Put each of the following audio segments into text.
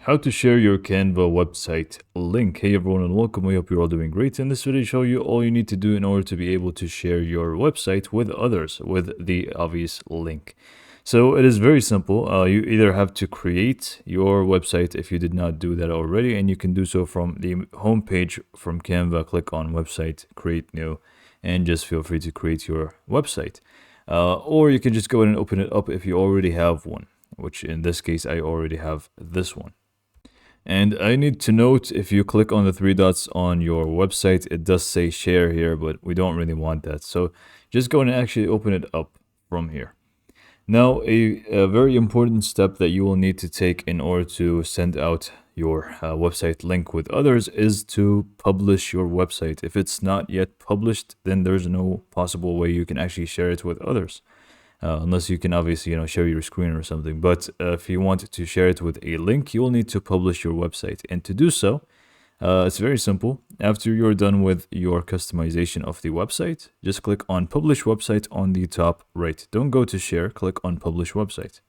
How to share your Canva website link. Hey everyone and welcome. We hope you're all doing great. In this video, I show you all you need to do in order to be able to share your website with others with the obvious link. So it is very simple. You either have to create your website if you did not do that already, and you can do so from the home page from Canva. Click on website, create new, and just feel free to create your website. Or you can just go ahead and open it up if you already have one, which in this case, I already have this one. And I need to note, if you click on the three dots on your website, it does say share here, but we don't really want that. So just go and actually open it up from here. Now, a very important step that you will need to take in order to send out your website link with others is to publish your website. If it's not yet published, then there's no possible way you can actually share it with others. Unless you can obviously share your screen or something. But if you want to share it with a link, you will need to publish your website. And to do so, it's very simple. After you're done with your customization of the website, just click on publish website on the top right. Don't go to share, click on publish website.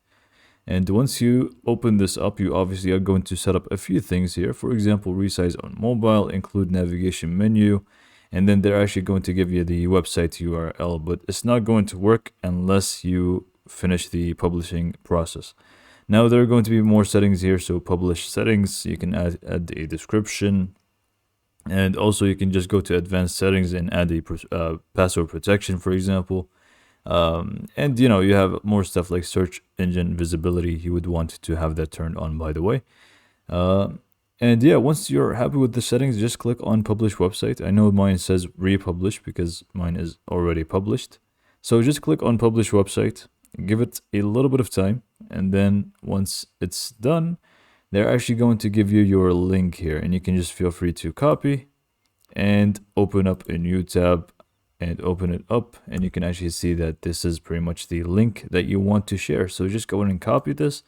And once you open this up, you obviously are going to set up a few things here. For example, resize on mobile, include navigation menu, and then they're actually going to give you the website URL, but it's not going to work unless you finish the publishing process. Now there are going to be more settings here, so publish settings, you can add a description, and also you can just go to advanced settings and add a password protection, for example. And you have more stuff like search engine visibility. You would want to have that turned on, by the way. And yeah, once you're happy with the settings, just click on publish website. I know mine says republish because mine is already published. So just click on publish website, give it a little bit of time. And then once it's done, they're actually going to give you your link here, and you can just feel free to copy and open up a new tab and open it up. And you can actually see that this is pretty much the link that you want to share. So just go in and copy this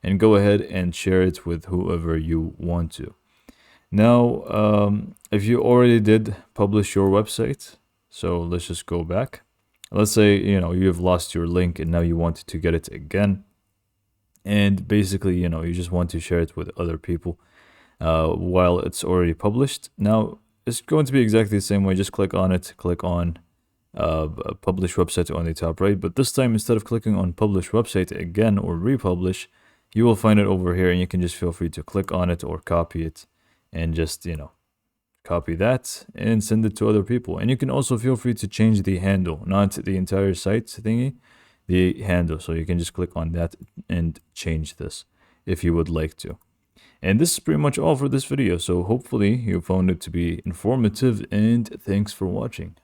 and go ahead and share it with whoever you want to. Now, if you already did publish your website, so let's just go back. Let's say, you've lost your link and now you want to get it again. And basically, you just want to share it with other people while it's already published. Now, it's going to be exactly the same way. Just click on it, click on publish website on the top right. But this time, instead of clicking on publish website again or republish, you will find it over here, and you can just feel free to click on it or copy it and just, copy that and send it to other people. And you can also feel free to change the handle, not the entire site thingy, the handle. So you can just click on that and change this if you would like to. And this is pretty much all for this video. So hopefully you found it to be informative, and thanks for watching.